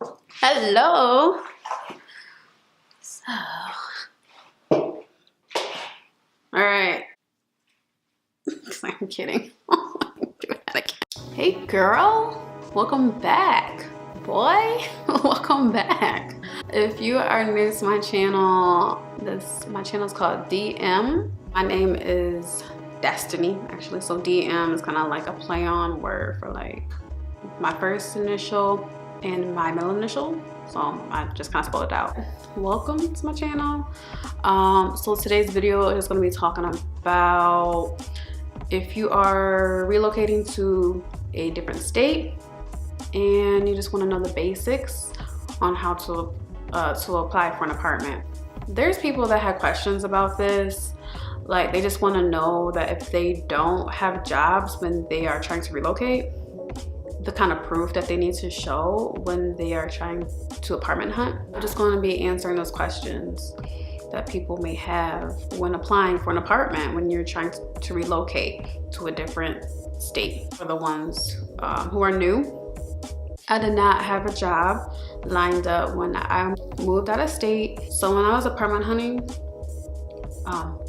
Hello. So, all right. I'm kidding. Hey girl, welcome back. Boy, welcome back. If you are new to my channel, my channel is called Deim. My name is Destiny, actually. So Deim is kind of like a play on word for like my first initial and my middle initial. So I just kind of spelled it out. Welcome to my channel. So today's video is going to be talking about if you are relocating to a different state and you just want to know the basics on how to apply for an apartment. There's people that have questions about this. Like they just want to know that if they don't have jobs when they are trying to relocate, the kind of proof that they need to show when they are trying to apartment hunt. I'm just going to be answering those questions that people may have when applying for an apartment when you're trying to relocate to a different state. For the ones who are new, I did not have a job lined up when I moved out of state. So when I was apartment hunting,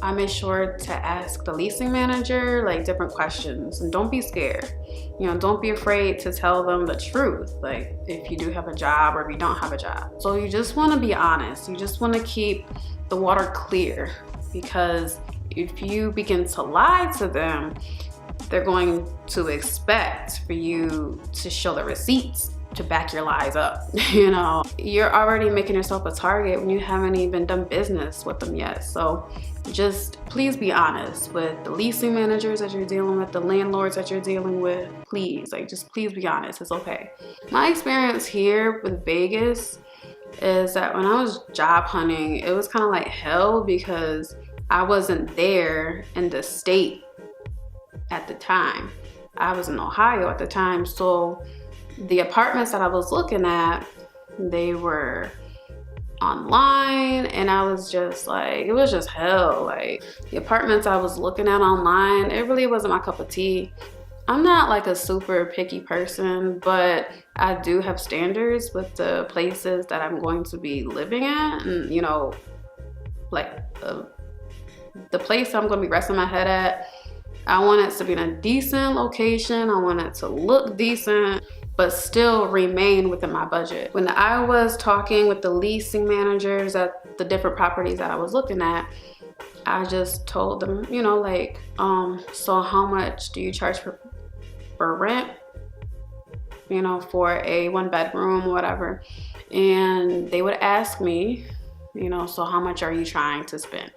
I made sure to ask the leasing manager like different questions, and don't be scared. You know, don't be afraid to tell them the truth, like if you do have a job or if you don't have a job. So you just want to be honest. You just want to keep the water clear, because if you begin to lie to them, they're going to expect for you to show the receipts to back your lies up. You know, you're already making yourself a target when you haven't even done business with them yet. So just please be honest with the leasing managers that you're dealing with, the landlords that you're dealing with. Please, like, just please be honest. It's okay. My experience here with Vegas is that when I was job hunting, it was kind of like hell because I wasn't there in the state at the time. I was in Ohio at the time. So the apartments that I was looking at, they were online, and I was just like, it was just hell. Like the apartments I was looking at online, it really wasn't my cup of tea. I'm not like a super picky person, but I do have standards with the places that I'm going to be living at. And you know, like the place I'm going to be resting my head at, I want it to be in a decent location. I want it to look decent, but still remain within my budget. When I was talking with the leasing managers at the different properties that I was looking at, I just told them, you know, like, so how much do you charge for rent, you know, for a 1-bedroom or whatever? And they would ask me, you know, so how much are you trying to spend?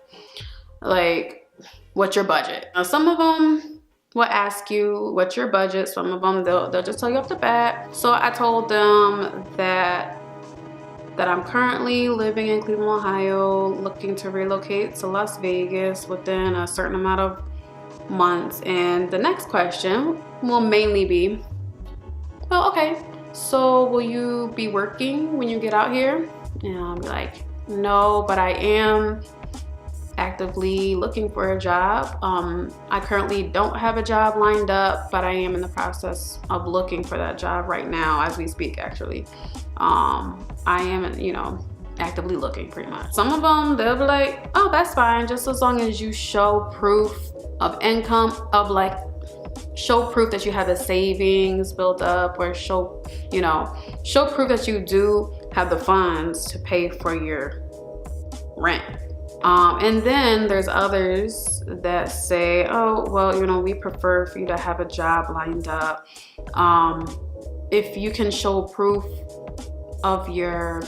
Like, what's your budget? Now, some of them will ask you what's your budget. Some of them they'll just tell you off the bat. So I told them that I'm currently living in Cleveland, Ohio, looking to relocate to Las Vegas within a certain amount of months. And the next question will mainly be, well, okay, so will you be working when you get out here? And I'll be like, no, but I am actively looking for a job. I currently don't have a job lined up, but I am in the process of looking for that job right now as we speak, actually. I am, you know, actively looking pretty much. Some of them, they'll be like, oh, that's fine, just as long as you show proof of income, of like, show proof that you have a savings built up, or show, you know, show proof that you do have the funds to pay for your rent. And then there's others that say, oh, well, you know, we prefer for you to have a job lined up. If you can show proof of your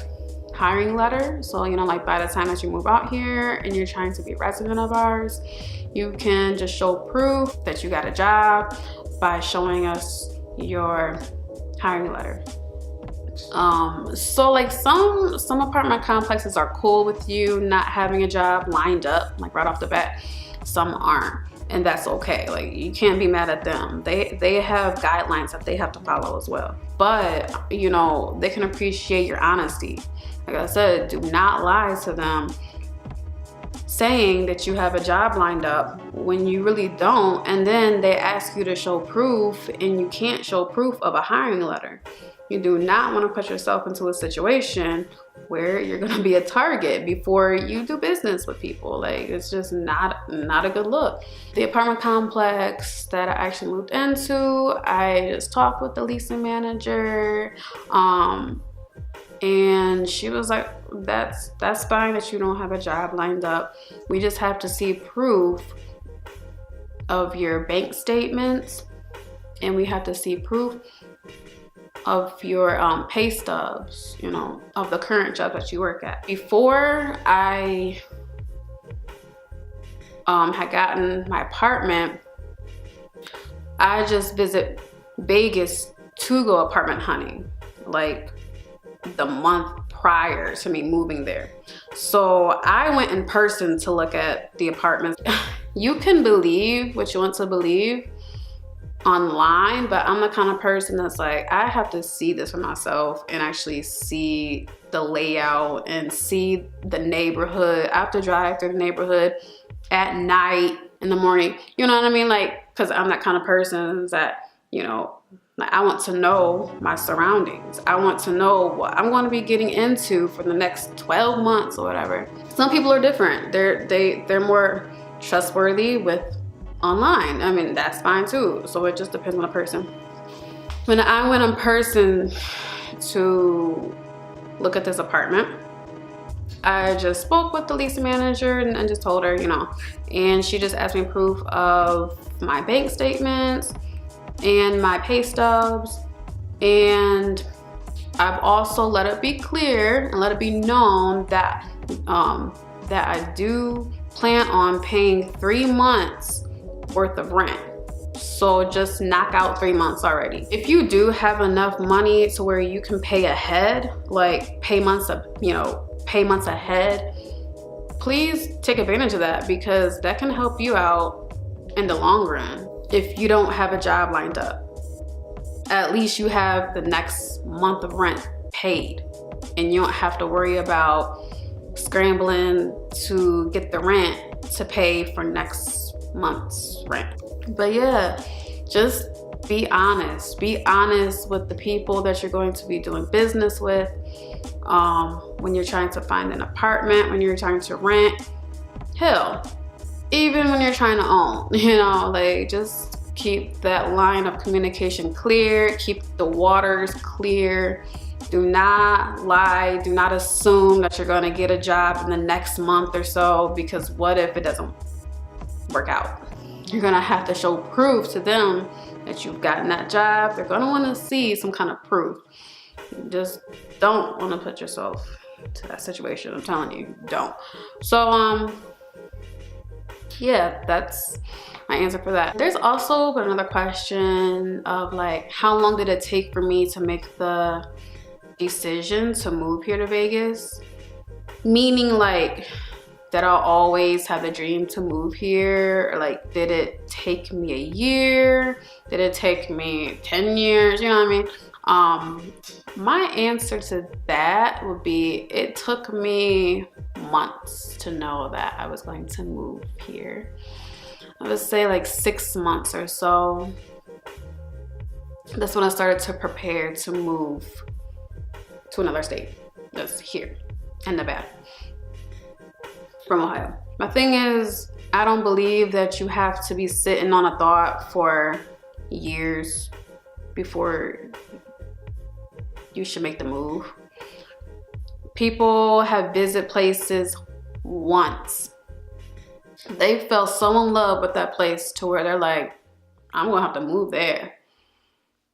hiring letter, so, you know, like by the time that you move out here and you're trying to be a resident of ours, you can just show proof that you got a job by showing us your hiring letter. So like some apartment complexes are cool with you not having a job lined up like right off the bat. Some aren't, and that's okay. Like you can't be mad at them. They have guidelines that they have to follow as well. But you know, they can appreciate your honesty. Like I said, do not lie to them saying that you have a job lined up when you really don't, and then they ask you to show proof and you can't show proof of a hiring letter. You do not want to put yourself into a situation where you're going to be a target before you do business with people. Like, it's just not a good look. The apartment complex that I actually moved into, I just talked with the leasing manager, and she was like, that's fine that you don't have a job lined up. We just have to see proof of your bank statements, and we have to see proof of your pay stubs, you know, of the current job that you work at. Before I had gotten my apartment, I just visit Vegas to go apartment hunting, like the month prior to me moving there. So I went in person to look at the apartments. You can believe what you want to believe online, but I'm the kind of person that's like, I have to see this for myself and actually see the layout and see the neighborhood. I have to drive through the neighborhood at night, in the morning, you know what I mean? Like, because I'm that kind of person that, you know, like, I want to know my surroundings. I want to know what I'm going to be getting into for the next 12 months or whatever. Some people are different. They're more trustworthy with online. I mean, that's fine too. So it just depends on the person. When I went in person to look at this apartment, I just spoke with the leasing manager and just told her, you know, and she just asked me proof of my bank statements and my pay stubs. And I've also let it be clear and let it be known that that I do plan on paying 3 months worth of rent. So just knock out 3 months already. If you do have enough money to where you can pay ahead, like pay months ahead, please take advantage of that, because that can help you out in the long run. If you don't have a job lined up, at least you have the next month of rent paid, and you don't have to worry about scrambling to get the rent to pay for next month's rent. But yeah, just be honest. Be honest with the people that you're going to be doing business with. When you're trying to find an apartment, when you're trying to rent, hell, even when you're trying to own, you know, like, just keep that line of communication clear, keep the waters clear. Do not lie, do not assume that you're gonna get a job in the next month or so, because what if it doesn't work out? You're gonna have to show proof to them that you've gotten that job. They're gonna wanna see some kind of proof. You just don't wanna put yourself to that situation. I'm telling you, don't. So, yeah, that's my answer for that. There's also been another question of like, how long did it take for me to make the decision to move here to Vegas? Meaning, like, that I'll always have a dream to move here? Or like, did it take me a year? Did it take me 10 years? You know what I mean? My answer to that would be, it took me months to know that I was going to move here. I would say like 6 months or so. That's when I started to prepare to move to another state. That's here in Nevada from Ohio. My thing is, I don't believe that you have to be sitting on a thought for years before you should make the move. People have visited places once. They fell so in love with that place to where they're like, I'm gonna have to move there.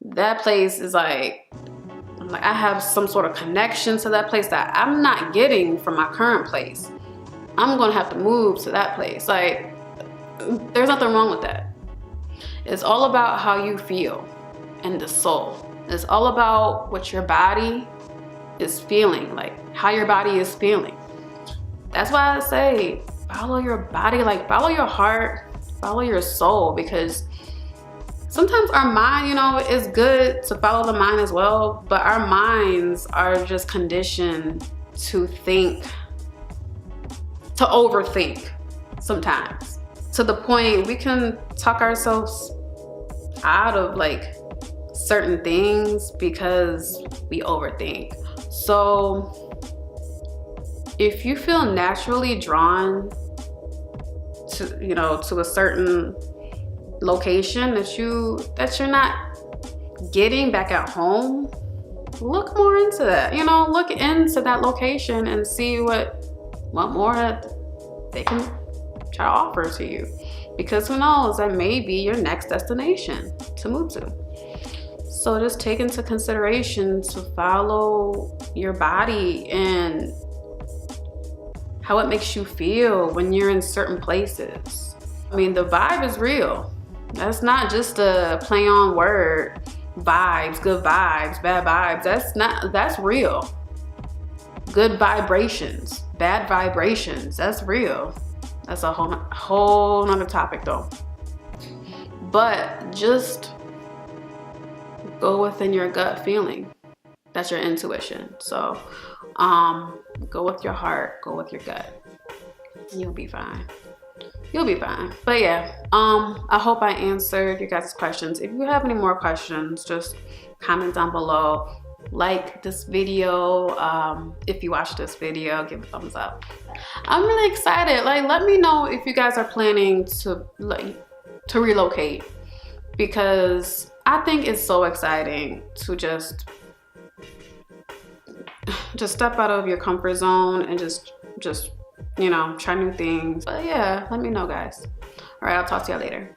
That place is like I have some sort of connection to that place that I'm not getting from my current place. I'm gonna have to move to that place. Like, there's nothing wrong with that. It's all about how you feel and the soul. It's all about what your body is feeling, like how your body is feeling. That's why I say follow your body, like follow your heart, follow your soul, because sometimes our mind, you know, is good to follow the mind as well, but our minds are just conditioned to think, to overthink sometimes, to the point we can talk ourselves out of like certain things because we overthink. So if you feel naturally drawn to, you know, to a certain location that you're not getting back at home, look more into that. You know, look into that location and see what more they can try to offer to you, because who knows, that may be your next destination to move to. So just take into consideration to follow your body and how it makes you feel when you're in certain places. I mean, the vibe is real. That's not just a play on word. Vibes, good vibes, bad vibes. That's real. Good vibrations, bad vibrations, that's real. That's a whole nother topic though. But just go within your gut feeling. That's your intuition. So go with your heart, go with your gut. You'll be fine. You'll be fine. But yeah, I hope I answered your guys' questions. If you have any more questions, just comment down below. Like this video. If you watch this video, give a thumbs up. I'm really excited. Like, let me know if you guys are planning to relocate, because I think it's so exciting to just step out of your comfort zone and just you know, try new things. But yeah, let me know, guys. All right, I'll talk to y'all later.